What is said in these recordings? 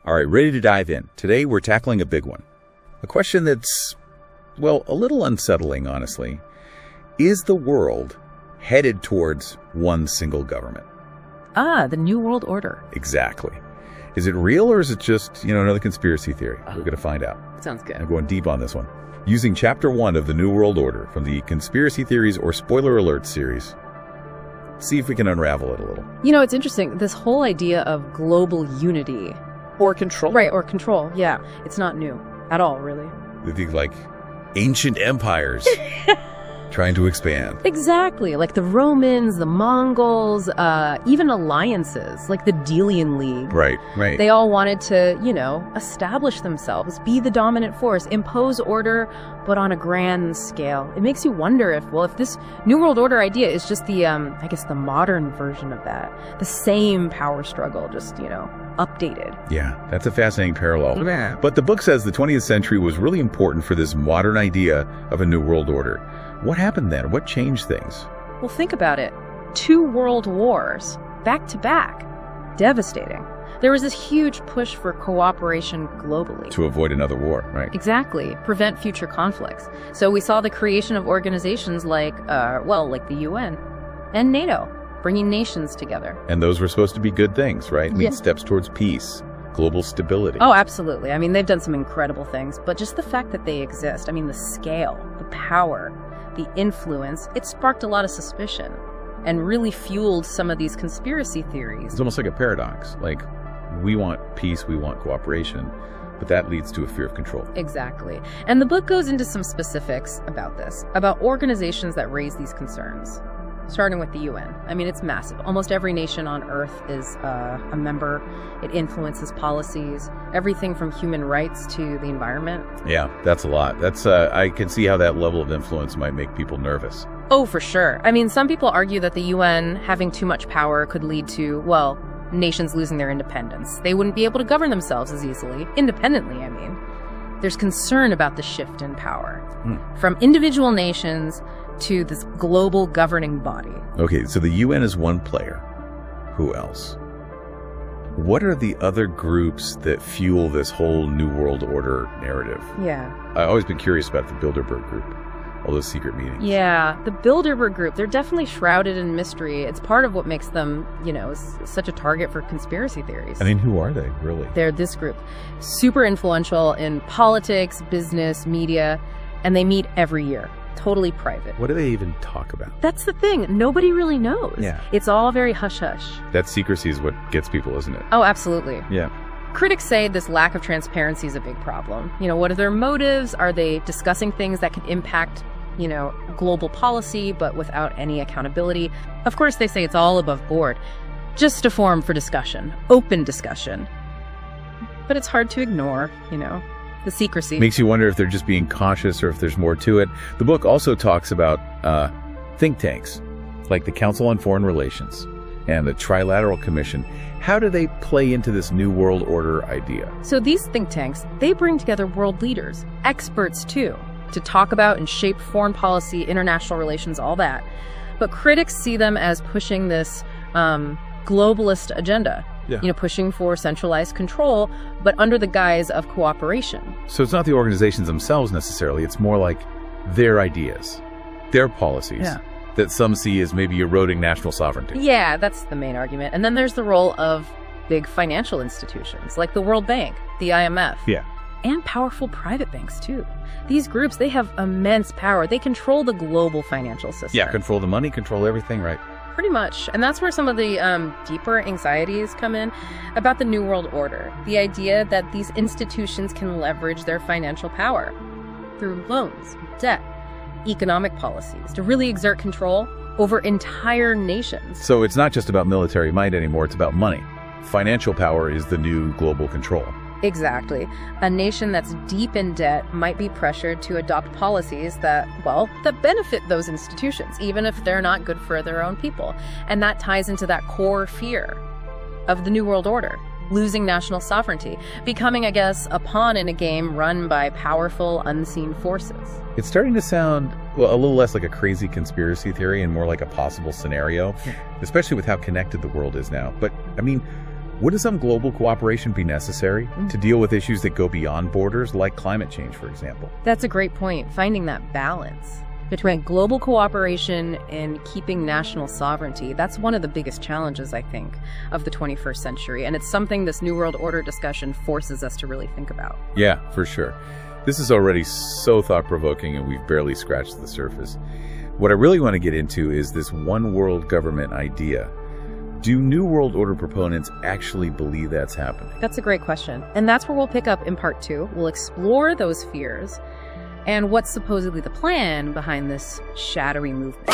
All right, ready to dive in. Today we're tackling a big one. A question that's, well, a little unsettling, honestly. Is the world headed towards one single government? The New World Order. Exactly. Is it real or is it just, another conspiracy theory? We're going to find out. Sounds good. I'm going deep on this one. Using Chapter 1 of the New World Order from the Conspiracy Theories or Spoiler Alert series. See if we can unravel it a little. It's interesting. This whole idea of global unity. Or control. Right, or control. Yeah. It's not new at all, really. They think like ancient empires trying to expand. Exactly. Like the Romans, the Mongols, even alliances, like the Delian League. Right. They all wanted to, establish themselves, be the dominant force, impose order, but on a grand scale. It makes you wonder if this New World Order idea is just the, the modern version of that. The same power struggle, just, updated. Yeah, that's a fascinating parallel. Yeah. But the book says the 20th century was really important for this modern idea of a New World Order. What happened then? What changed things? Well, think about it. 2 world wars, back to back. Devastating. There was this huge push for cooperation globally. To avoid another war, right? Exactly. Prevent future conflicts. So we saw the creation of organizations like the UN and NATO, bringing nations together. And those were supposed to be good things, right? Yeah. Steps towards peace, global stability. Oh, absolutely. I mean, they've done some incredible things, but just the fact that they exist, the scale, the power, the influence, it sparked a lot of suspicion and really fueled some of these conspiracy theories. It's almost like a paradox. Like, we want peace, we want cooperation, but that leads to a fear of control. Exactly. And the book goes into some specifics about this, about organizations that raise these concerns. Starting with the UN. It's massive. Almost every nation on Earth is a member. It influences policies, everything from human rights to the environment. Yeah, that's a lot. That's I can see how that level of influence might make people nervous. Oh, for sure. Some people argue that the UN having too much power could lead to, nations losing their independence. They wouldn't be able to govern themselves as easily, independently, There's concern about the shift in power from individual nations to this global governing body. Okay, so the UN is one player. Who else? What are the other groups that fuel this whole New World Order narrative? Yeah. I've always been curious about the Bilderberg Group, all those secret meetings. Yeah, the Bilderberg Group, they're definitely shrouded in mystery. It's part of what makes them, such a target for conspiracy theories. Who are they, really? They're this group. Super influential in politics, business, media, and they meet every year. Totally private. What do they even talk about? That's the thing. Nobody really knows. Yeah. It's all very hush-hush. That secrecy is what gets people, isn't it? Oh, absolutely. Yeah. Critics say this lack of transparency is a big problem. What are their motives? Are they discussing things that could impact, global policy, but without any accountability? Of course, they say it's all above board. Just a forum for discussion. Open discussion. But it's hard to ignore, the secrecy. Makes you wonder if they're just being cautious or if there's more to it. The book also talks about think tanks, like the Council on Foreign Relations and the Trilateral Commission. How do they play into this New World Order idea? So these think tanks, they bring together world leaders, experts too, to talk about and shape foreign policy, international relations, all that. But critics see them as pushing this globalist agenda. Yeah. Pushing for centralized control, but under the guise of cooperation. So it's not the organizations themselves necessarily. It's more like their ideas, their policies, that some see as maybe eroding national sovereignty. Yeah, that's the main argument. And then there's the role of big financial institutions like the World Bank, the IMF. Yeah. And powerful private banks, too. These groups, they have immense power. They control the global financial system. Yeah, control the money, control everything, right? Pretty much. And that's where some of the deeper anxieties come in about the New World Order. The idea that these institutions can leverage their financial power through loans, debt, economic policies to really exert control over entire nations. So it's not just about military might anymore, it's about money. Financial power is the new global control. Exactly. A nation that's deep in debt might be pressured to adopt policies that benefit those institutions, even if they're not good for their own people. And that ties into that core fear of the New World Order, losing national sovereignty, becoming, a pawn in a game run by powerful, unseen forces. It's starting to sound, a little less like a crazy conspiracy theory and more like a possible scenario, especially with how connected the world is now. But, Would some global cooperation be necessary to deal with issues that go beyond borders, like climate change, for example? That's a great point, finding that balance between global cooperation and keeping national sovereignty. That's one of the biggest challenges, I think, of the 21st century. And it's something this New World Order discussion forces us to really think about. Yeah, for sure. This is already so thought-provoking, and we've barely scratched the surface. What I really want to get into is this one world government idea. Do New World Order proponents actually believe that's happening? That's a great question. And that's where we'll pick up in part 2. We'll explore those fears and what's supposedly the plan behind this shadowy movement.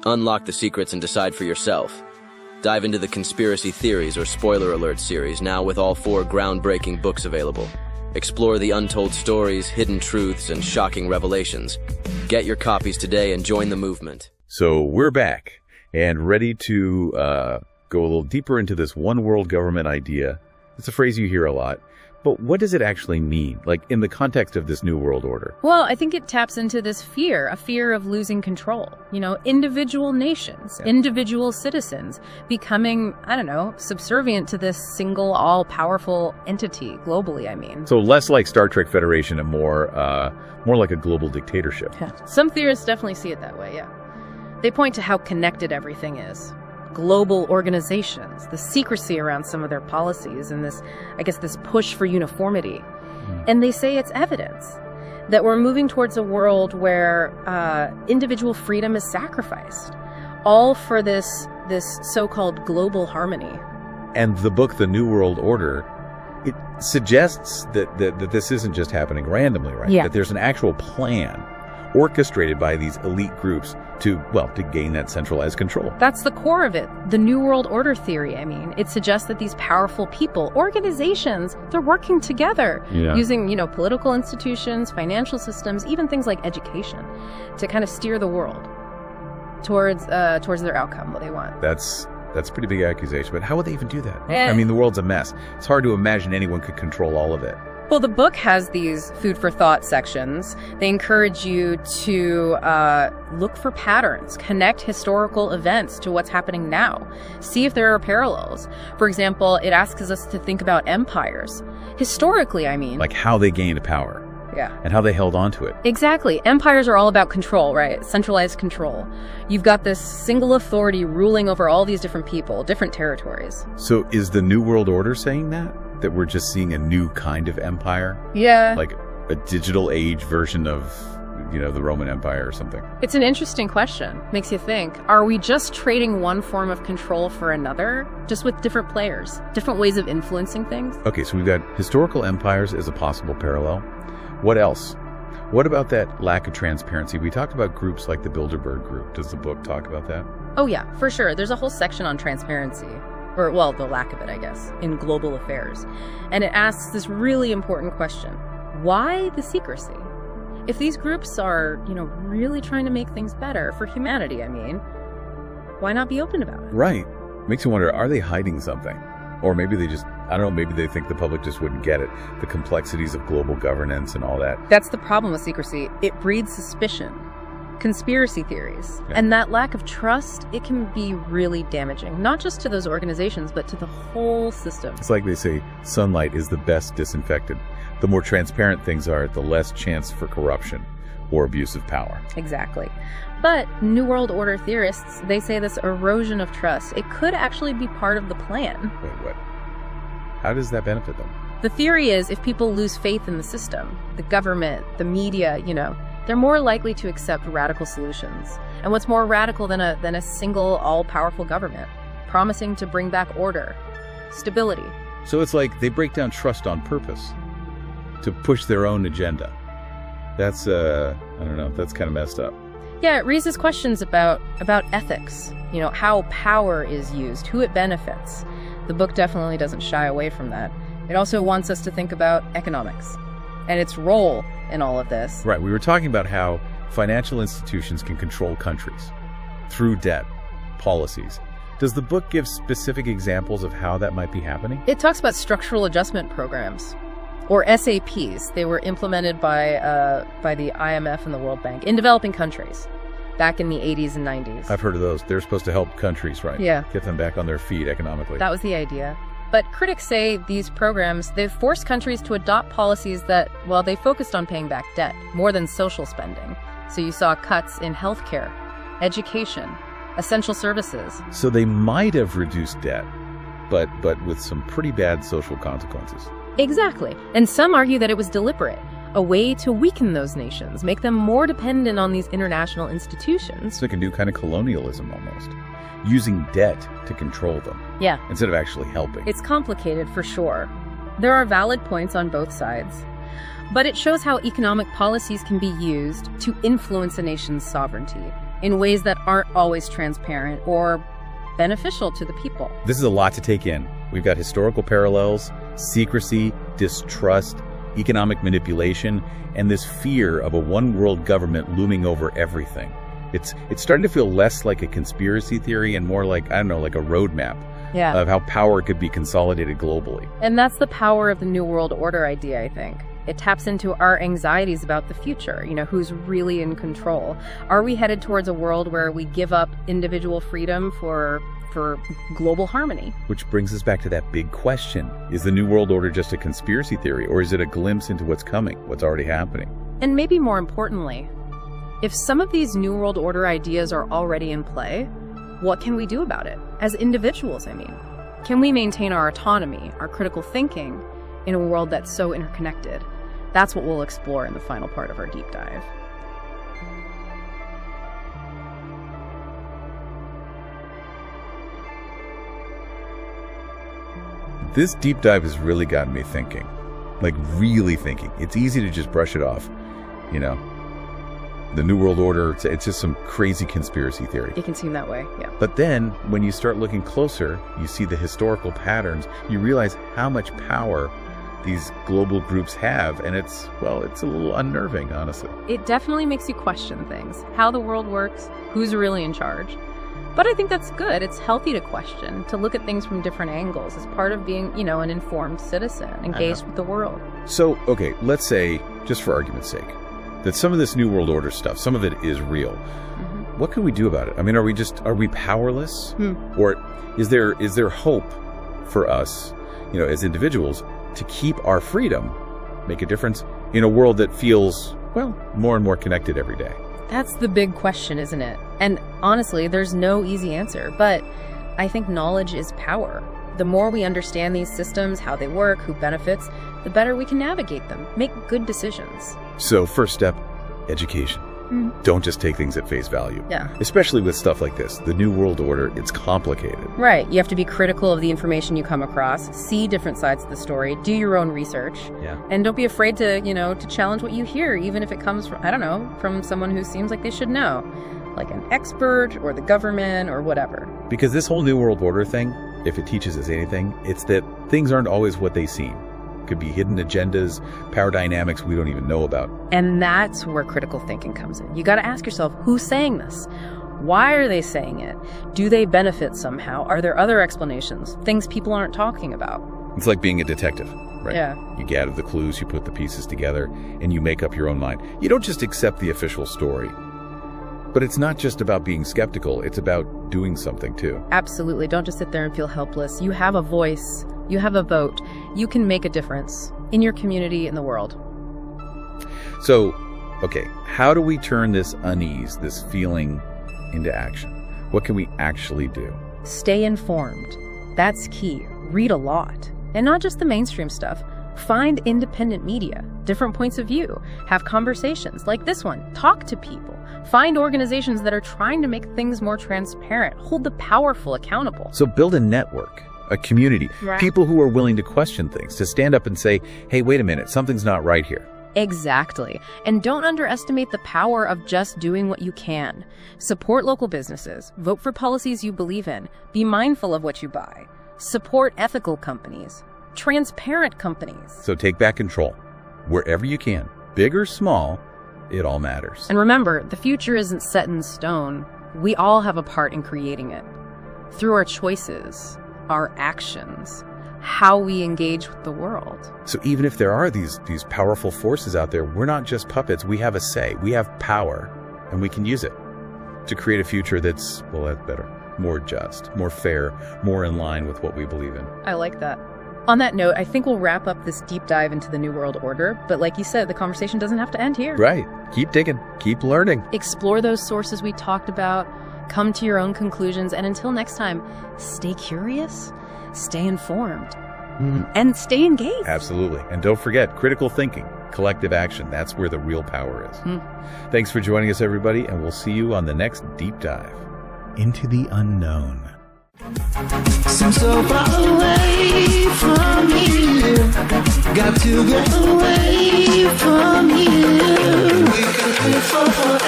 Unlock the secrets and decide for yourself. Dive into the Conspiracy Theories or Spoiler Alert series, now with all 4 groundbreaking books available. Explore the untold stories, hidden truths, and shocking revelations. Get your copies today and join the movement. So we're back and ready to go a little deeper into this one world government idea. It's a phrase you hear a lot. But what does it actually mean, like in the context of this New World Order? Well, I think it taps into this fear, a fear of losing control. You know, individual nations, individual citizens becoming, subservient to this single, all-powerful entity globally, I mean. So less like Star Trek Federation and more like a global dictatorship. Yeah. Some theorists definitely see it that way, yeah. They point to how connected everything is. Global organizations, the secrecy around some of their policies, and this push for uniformity. And they say it's evidence that we're moving towards a world where individual freedom is sacrificed, all for this so-called global harmony. And the book, The New World Order, it suggests that this isn't just happening randomly, right? Yeah. That there's an actual plan orchestrated by these elite groups to gain that centralized control. That's the core of it. The New World Order theory, I mean. It suggests that these powerful people, organizations, they're working together using, political institutions, financial systems, even things like education to kind of steer the world towards their outcome, what they want. That's a pretty big accusation, but how would they even do that? I mean, the world's a mess. It's hard to imagine anyone could control all of it. Well, the book has these food for thought sections. They encourage you to look for patterns, connect historical events to what's happening now, see if there are parallels. For example, it asks us to think about empires. Historically, I mean. Like how they gained power. Yeah. And how they held on to it. Exactly. Empires are all about control, right? Centralized control. You've got this single authority ruling over all these different people, different territories. So is the New World Order saying that? That we're just seeing a new kind of empire? Yeah. Like a digital age version of, the Roman Empire or something? It's an interesting question. Makes you think. Are we just trading one form of control for another? Just with different players, different ways of influencing things? Okay, so we've got historical empires as a possible parallel. What else? What about that lack of transparency? We talked about groups like the Bilderberg Group. Does the book talk about that? Oh yeah, for sure. There's a whole section on transparency. Or, well, the lack of it, I guess, in global affairs. And it asks this really important question. Why the secrecy? If these groups are, really trying to make things better for humanity, I mean, why not be open about it? Right. Makes you wonder, are they hiding something? Or maybe they just, maybe they think the public just wouldn't get it. The complexities of global governance and all that. That's the problem with secrecy. It breeds suspicion. conspiracy theories. Yeah. And that lack of trust, it can be really damaging, not just to those organizations, but to the whole system. It's like they say, sunlight is the best disinfectant. The more transparent things are, the less chance for corruption or abuse of power. Exactly. But New World Order theorists, they say this erosion of trust, it could actually be part of the plan. Wait, what? How does that benefit them? The theory is if people lose faith in the system, the government, the media, they're more likely to accept radical solutions. And what's more radical than a single all-powerful government, promising to bring back order, stability. So it's like they break down trust on purpose to push their own agenda. That's, I don't know, that's kind of messed up. Yeah, it raises questions about ethics, how power is used, who it benefits. The book definitely doesn't shy away from that. It also wants us to think about economics and its role in all of this. Right, we were talking about how financial institutions can control countries through debt, policies. Does the book give specific examples of how that might be happening? It talks about structural adjustment programs, or SAPs. They were implemented by the IMF and the World Bank in developing countries back in the 80s and 90s. I've heard of those. They're supposed to help countries, right? Yeah. Get them back on their feet economically. That was the idea. But critics say these programs, they've forced countries to adopt policies that, well, they focused on paying back debt more than social spending. So you saw cuts in healthcare, education, essential services. So they might have reduced debt, but with some pretty bad social consequences. Exactly. And some argue that it was deliberate, a way to weaken those nations, make them more dependent on these international institutions. It's like a new kind of colonialism almost, using debt to control them. Yeah. Instead of actually helping. It's complicated for sure. There are valid points on both sides. But it shows how economic policies can be used to influence a nation's sovereignty in ways that aren't always transparent or beneficial to the people. This is a lot to take in. We've got historical parallels, secrecy, distrust, economic manipulation, and this fear of a one-world government looming over everything. It's starting to feel less like a conspiracy theory and more like, like a roadmap of how power could be consolidated globally. And that's the power of the New World Order idea, I think. It taps into our anxieties about the future, who's really in control. Are we headed towards a world where we give up individual freedom for global harmony? Which brings us back to that big question. Is the New World Order just a conspiracy theory, or is it a glimpse into what's coming, what's already happening? And maybe more importantly, if some of these New World Order ideas are already in play, what can we do about it? As individuals, I mean. Can we maintain our autonomy, our critical thinking, in a world that's so interconnected? That's what we'll explore in the final part of our deep dive. This deep dive has really gotten me thinking. Like, really thinking. It's easy to just brush it off, The New World Order, it's just some crazy conspiracy theory. It can seem that way, yeah. But then, when you start looking closer, you see the historical patterns, you realize how much power these global groups have, and it's a little unnerving, honestly. It definitely makes you question things, how the world works, who's really in charge. But I think that's good. It's healthy to question, to look at things from different angles as part of being, an informed citizen, engaged with the world. So, okay, let's say, just for argument's sake, that some of this New World Order stuff, some of it is real. Mm-hmm. What can we do about it? I mean, are we powerless? Or is there hope for us, as individuals, to keep our freedom, make a difference in a world that feels, more and more connected every day? That's the big question, isn't it? And honestly, there's no easy answer, but I think knowledge is power. The more we understand these systems, how they work, who benefits, the better we can navigate them, make good decisions. So first step, education. Don't just take things at face value. Yeah. Especially with stuff like this. The New World Order, it's complicated. Right. You have to be critical of the information you come across, see different sides of the story, do your own research. Yeah. And don't be afraid to, to challenge what you hear, even if it comes from, from someone who seems like they should know, like an expert or the government or whatever. Because this whole New World Order thing, if it teaches us anything, it's that things aren't always what they seem. Could be hidden agendas, power dynamics we don't even know about. And that's where critical thinking comes in. You got to ask yourself, who's saying this? Why are they saying it? Do they benefit somehow? Are there other explanations? Things people aren't talking about? It's like being a detective, right? Yeah. You gather the clues, you put the pieces together, and you make up your own mind. You don't just accept the official story. But it's not just about being skeptical, it's about doing something too. Absolutely. Don't just sit there and feel helpless. You have a voice. You have a vote. You can make a difference in your community, in the world. So, okay, how do we turn this unease, this feeling, into action? What can we actually do? Stay informed. That's key. Read a lot. And not just the mainstream stuff. Find independent media, different points of view. Have conversations like this one. Talk to people. Find organizations that are trying to make things more transparent. Hold the powerful accountable. So build a network, a community, Right. people who are willing to question things, to stand up and say, hey, wait a minute, something's not right here. Exactly. And don't underestimate the power of just doing what you can. Support local businesses. Vote for policies you believe in. Be mindful of what you buy. Support ethical companies. Transparent companies. So take back control. Wherever you can, big or small, it all matters. And remember, the future isn't set in stone. We all have a part in creating it. Through our choices, our actions, how we engage with the world. So even if there are these powerful forces out there, we're not just puppets. We have a say. We have power, and we can use it to create a future that's, well, that's better, more just, more fair, more in line with what we believe in. I like that. On that note, I think we'll wrap up this deep dive into the New World Order. But like you said, the conversation doesn't have to end here. Right. Keep digging. Keep learning. Explore those sources we talked about. Come to your own conclusions. And until next time, stay curious, stay informed, and stay engaged. Absolutely. And don't forget, critical thinking, collective action. That's where the real power is. Thanks for joining us, everybody, and we'll see you on the next deep dive into the unknown. Seem so far away from here. Got to get away from here. We could live forever.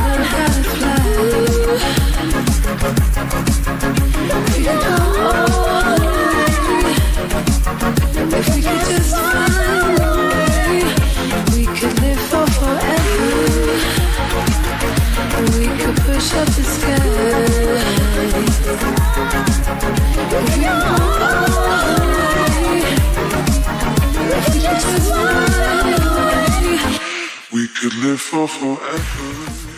Learn how to fly. If we could just find a way, we could live forever. We could push up the sky. If we could just find a way, we could live forever.